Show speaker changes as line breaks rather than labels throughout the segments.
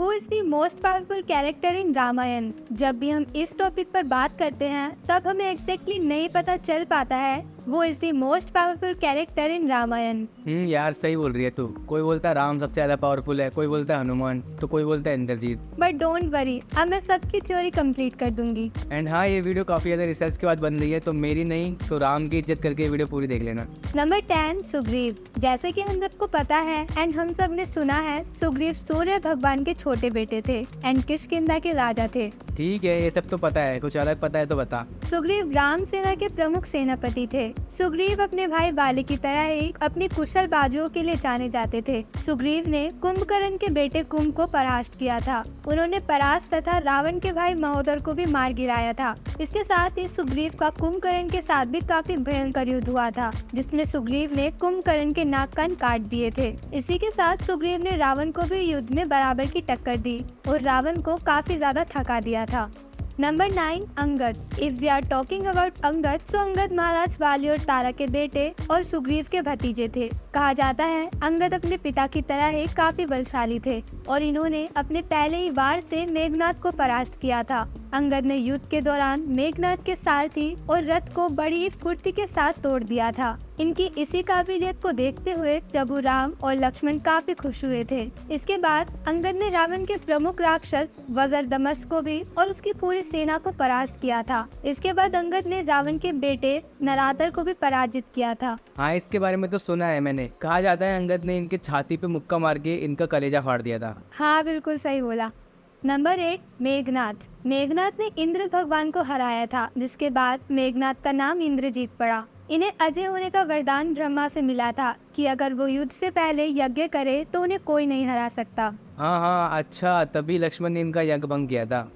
Who is the most powerful character in Ramayana? जब भी हम इस टॉपिक पर बात करते हैं तब हमें एग्जैक्टली नहीं पता चल पाता है वो is the most powerful character in Ramayana.
यार सही बोल रही है तू। कोई बोलता है राम सबसे ज्यादा पावरफुल है, कोई बोलता है हनुमान, तो कोई बोलता है इंद्रजीत।
बट डोंट वरी, अब मैं सबकी थ्योरी कंप्लीट कर दूंगी।
एंड हाँ, ये वीडियो काफी ज्यादा रिसर्च के बाद बन रही है, तो मेरी नहीं तो राम की इज्जत करके ये वीडियो पूरी देख लेना।
नंबर 10 सुग्रीव। जैसे कि हम सबको पता है एंड हम सब ने सुना है, सुग्रीव सूर्य भगवान के छोटे बेटे थे एंड किष्किंधा के राजा थे।
ठीक है, ये सब तो पता है, कुछ अलग पता है तो बता।
सुग्रीव राम सेना के प्रमुख सेनापति थे। सुग्रीव अपने भाई बाली की तरह ही अपनी कुशल बाजुओं के लिए जाने जाते थे। सुग्रीव ने कुंभकर्ण के बेटे कुंभ को परास्त किया था। उन्होंने परास्त तथा रावण के भाई महोदर को भी मार गिराया था। इसके साथ ही सुग्रीव का कुंभकर्ण के साथ भी काफी भयंकर युद्ध हुआ था, जिसमें सुग्रीव ने कुंभकर्ण के नाक कान काट दिए थे। इसी के साथ सुग्रीव ने रावण को भी युद्ध में बराबर की टक्कर दी और रावण को काफी ज्यादा थका दिया था। Number 9 Angad. If we are talking about Angad, तो अंगद महाराज वाली और तारा के बेटे और सुग्रीव के भतीजे थे। कहा जाता है अंगद अपने पिता की तरह ही काफी बलशाली थे और इन्होंने अपने पहले ही वार से मेघनाद को परास्त किया था। अंगद ने युद्ध के दौरान मेघनाद के सारथी और रथ को बड़ी फुर्ती के साथ तोड़ दिया था। इनकी इसी काबिलियत को देखते हुए प्रभु राम और लक्ष्मण काफी खुश हुए थे। इसके बाद अंगद ने रावण के प्रमुख राक्षस वज्रदमस को भी और उसकी पूरी सेना को परास्त किया था। इसके बाद अंगद ने रावण के बेटे नरातर को भी पराजित किया था।
हाँ, इसके बारे में तो सुना है मैंने। कहा जाता है अंगद ने इनके छाती पे मुक्का मार के इनका कलेजा फाड़ दिया था।
हाँ, बिल्कुल सही बोला। नंबर 8 मेघनाद। मेघनाद ने इंद्र भगवान को हराया था, जिसके बाद मेघनाद का नाम इंद्रजीत पड़ा। इन्हें अजय होने का वरदान ब्रह्मा से मिला था कि अगर वो युद्ध से पहले यज्ञ करे तो उन्हें कोई नहीं हरा सकता।
हाँ, अच्छा, तभी लक्ष्मण ने इनका यज्ञ भंग किया था।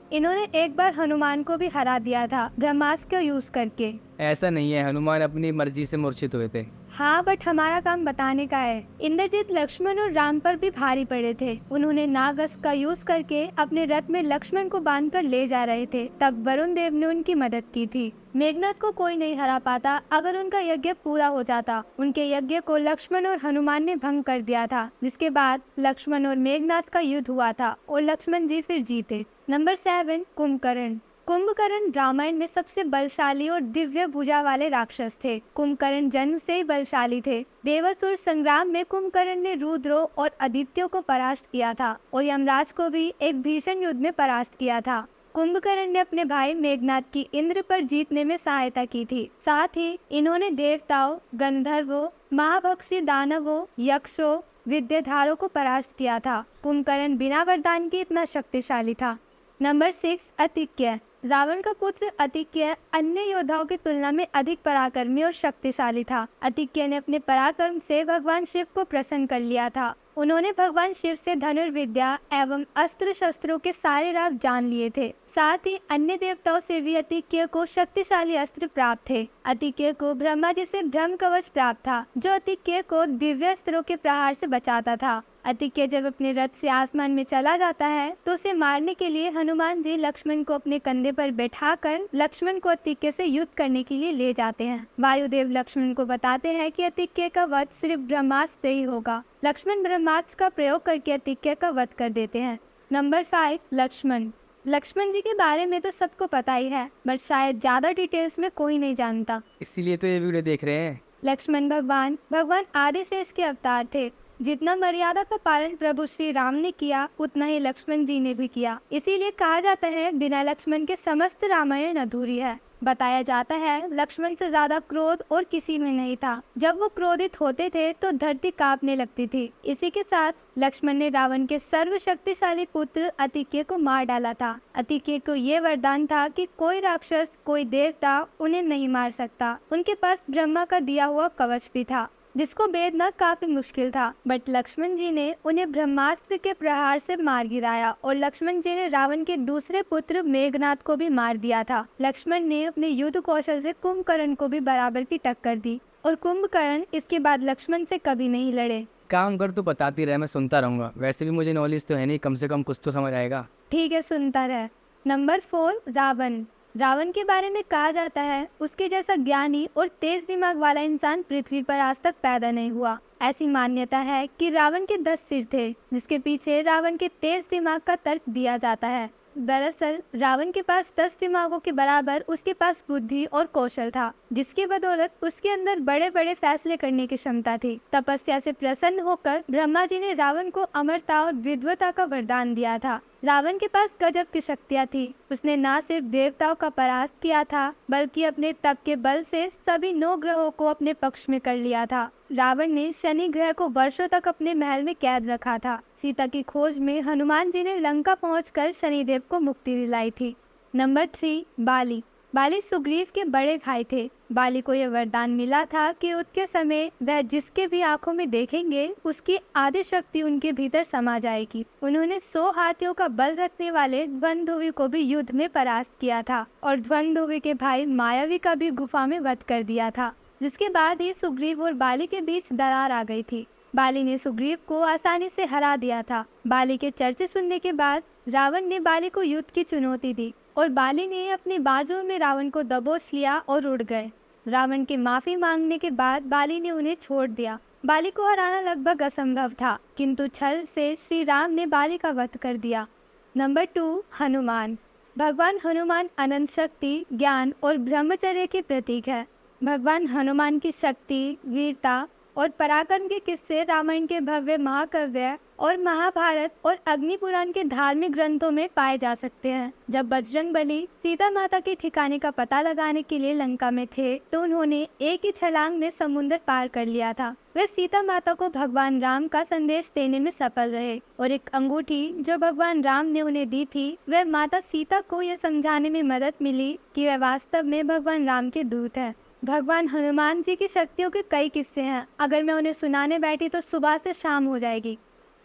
इन्होंने एक बार हनुमान को भी हरा दिया था ब्रह्मास्त्र का यूज करके।
ऐसा नहीं है, हनुमान अपनी मर्जी से मूर्छित हुए थे।
हाँ, बट हमारा काम बताने का है। इंद्रजीत लक्ष्मण और राम पर भी भारी पड़े थे। उन्होंने नागस्त्र का यूज करके अपने रथ में लक्ष्मण को बांधकर ले जा रहे थे, तब वरुण देव ने उनकी मदद की थी। मेघनाद को कोई नहीं हरा पाता अगर उनका यज्ञ पूरा हो जाता। उनके यज्ञ को लक्ष्मण और हनुमान ने भंग कर दिया था, जिसके बाद लक्ष्मण और मेघनाद का युद्ध हुआ था और लक्ष्मण जी फिर जीते। नंबर 7 कुंभकर्ण। कुंभकर्ण रामायण में सबसे बलशाली और दिव्य भुजा वाले राक्षस थे। कुंभकर्ण जन्म से ही बलशाली थे। देवासुर संग्राम में कुंभकर्ण ने रुद्रों और आदित्यों को परास्त किया था और यमराज को भी एक भीषण युद्ध में परास्त किया था। कुंभकर्ण ने अपने भाई मेघनाद की इंद्र पर जीतने में सहायता की थी। साथ ही इन्होंने देवताओं, गंधर्वों, महाभक्षी दानवों, यक्षों, विद्याधारों को परास्त किया था। कुंभकर्ण बिना वरदान के इतना शक्तिशाली था। नंबर 6 अतिक्य। रावण का पुत्र अतिक्य अन्य योद्धाओं की तुलना में अधिक पराक्रमी और शक्तिशाली था। अतिक्य ने अपने पराक्रम से भगवान शिव को प्रसन्न कर लिया था। उन्होंने भगवान शिव से धनुर्विद्या एवं अस्त्र शस्त्रों के सारे राज जान लिए थे। साथ ही अन्य देवताओं से भी अतिक्य को शक्तिशाली अस्त्र प्राप्त थे। अतिक्य को ब्रह्मा जी से ब्रह्म कवच प्राप्त था, जो अतिक्य को दिव्य अस्त्रों के प्रहार से बचाता था। अतिक्य जब अपने रथ से आसमान में चला जाता है तो उसे मारने के लिए हनुमान जी लक्ष्मण को अपने कंधे पर बैठाकर लक्ष्मण को अतिक्य से युद्ध करने के लिए ले जाते हैं। वायुदेव लक्ष्मण को बताते हैं कि अतिक्य का वध सिर्फ ब्रह्मास्त्र से ही होगा। लक्ष्मण ब्रह्मास्त्र का प्रयोग करके अतिक्य का वध कर देते हैं। नंबर 5 लक्ष्मण। लक्ष्मण जी के बारे में तो सबको पता ही है, बट शायद ज्यादा डिटेल्स में कोई नहीं जानता,
इसीलिए तो ये वीडियो देख रहे हैं।
लक्ष्मण भगवान आदिशेष के अवतार थे। जितना मर्यादा का पालन प्रभु श्री राम ने किया, उतना ही लक्ष्मण जी ने भी किया। इसीलिए कहा जाता है बिना लक्ष्मण के समस्त रामायण अधूरी है। बताया जाता है लक्ष्मण से ज्यादा क्रोध और किसी में नहीं था। जब वो क्रोधित होते थे तो धरती कांपने लगती थी। इसी के साथ लक्ष्मण ने रावण के सर्वशक्तिशाली पुत्र अतिक्य को मार डाला था। अतिक्य को ये वरदान था कि कोई राक्षस, कोई देवता उन्हें नहीं मार सकता। उनके पास ब्रह्मा का दिया हुआ कवच भी था, जिसको भेदना काफी मुश्किल था, बट लक्ष्मण जी ने उन्हें ब्रह्मास्त्र के प्रहार से मार गिराया और लक्ष्मण जी ने रावण के दूसरे पुत्र मेघनाद को भी मार दिया था। लक्ष्मण ने अपने युद्ध कौशल से कुंभकर्ण को भी बराबर की टक्कर दी और कुंभकर्ण इसके बाद लक्ष्मण से कभी नहीं लड़े।
काम कर, तू बताती रहे, मैं सुनता रहूंगा। वैसे भी मुझे नॉलेज तो है नहीं, कम से कम कुछ तो समझ आएगा।
ठीक है, सुनता रहे। नंबर 4 रावण। रावण के बारे में कहा जाता है उसके जैसा ज्ञानी और तेज दिमाग वाला इंसान पृथ्वी पर आज तक पैदा नहीं हुआ। ऐसी मान्यता है कि रावण के 10 सिर थे, जिसके पीछे रावण के तेज दिमाग का तर्क दिया जाता है। दरअसल रावण के पास 10 दिमागों के बराबर उसके पास बुद्धि और कौशल था, जिसकी बदौलत उसके अंदर बड़े बड़े फैसले करने की क्षमता थी। तपस्या से प्रसन्न होकर ब्रह्मा जी ने रावण को अमरता और विद्वता का वरदान दिया था। रावण के पास गजब की शक्तियाँ थी। उसने न सिर्फ देवताओं का परास्त किया था, बल्कि अपने तप के बल से सभी 9 ग्रहों को अपने पक्ष में कर लिया था। रावण ने शनि ग्रह को वर्षों तक अपने महल में कैद रखा था। सीता की खोज में हनुमान जी ने लंका पहुंचकर शनिदेव को मुक्ति दिलाई थी। नंबर 3, बाली। बाली सुग्रीव के बड़े भाई थे। बाली को यह वरदान मिला था कि युद्ध के समय वह जिसके भी आंखों में देखेंगे उसकी आदि शक्ति उनके भीतर समा जाएगी। उन्होंने 100 हाथियों का बल रखने वाले ध्वंद्वि को भी युद्ध में परास्त किया था और ध्वंद्वि के भाई मायावी का भी गुफा में वध कर दिया था, जिसके बाद ही सुग्रीव और बाली के बीच दरार आ गई थी। बाली ने सुग्रीव को आसानी से हरा दिया था। बाली के चर्चे सुनने के बाद रावण ने बाली को युद्ध की चुनौती दी और बाली ने अपनी बाजुओं में रावण को दबोच लिया और उड़ गए। रावण के माफी मांगने के बाद बाली ने उन्हें छोड़ दिया। बाली को हराना लगभग असंभव था, किंतु छल से श्री राम ने बाली का वध कर दिया। नंबर 2, हनुमान। भगवान हनुमान अनंत शक्ति, ज्ञान और ब्रह्मचर्य के प्रतीक है। भगवान हनुमान की शक्ति, वीरता और पराक्रम के किस्से रामायण के भव्य महाकाव्य और महाभारत और अग्नि पुराण के धार्मिक ग्रंथों में पाए जा सकते हैं। जब बजरंगबली सीता माता के ठिकाने का पता लगाने के लिए लंका में थे, तो उन्होंने एक ही छलांग में समुद्र पार कर लिया था। वे सीता माता को भगवान राम का संदेश देने में सफल रहे और एक अंगूठी जो भगवान राम ने उन्हें दी थी, वह माता सीता को यह समझाने में मदद मिली कि वह वास्तव में भगवान राम के दूत है। भगवान हनुमान जी की शक्तियों के कई किस्से हैं। अगर मैं उन्हें सुनाने बैठी तो सुबह से शाम हो जाएगी।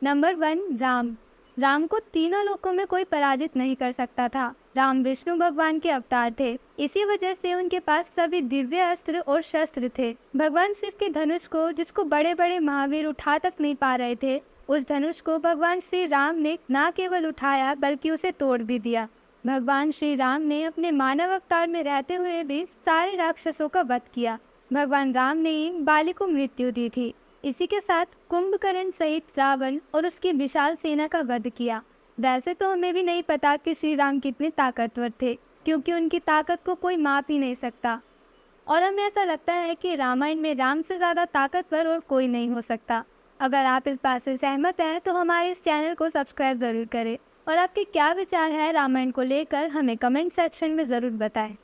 नंबर 1, राम। राम को तीनों लोकों में कोई पराजित नहीं कर सकता था। राम विष्णु भगवान के अवतार थे, इसी वजह से उनके पास सभी दिव्य अस्त्र और शस्त्र थे। भगवान शिव के धनुष को, जिसको बड़े बड़े महावीर उठा तक नहीं पा रहे थे, उस धनुष को भगवान श्री राम ने न केवल उठाया बल्कि उसे तोड़ भी दिया। भगवान श्री राम ने अपने मानव अवतार में रहते हुए भी सारे राक्षसों का वध किया। भगवान राम ने ही बाली को मृत्यु दी थी। इसी के साथ कुंभकर्ण सहित रावण और उसकी विशाल सेना का वध किया। वैसे तो हमें भी नहीं पता कि श्री राम कितने ताकतवर थे, क्योंकि उनकी ताकत को कोई माप ही नहीं सकता। और हमें ऐसा लगता है कि रामायण में राम से ज़्यादा ताकतवर और कोई नहीं हो सकता। अगर आप इस बात से सहमत हैं तो हमारे इस चैनल को सब्सक्राइब ज़रूर करें और आपके क्या विचार है रामायण को लेकर हमें कमेंट सेक्शन में ज़रूर बताएं।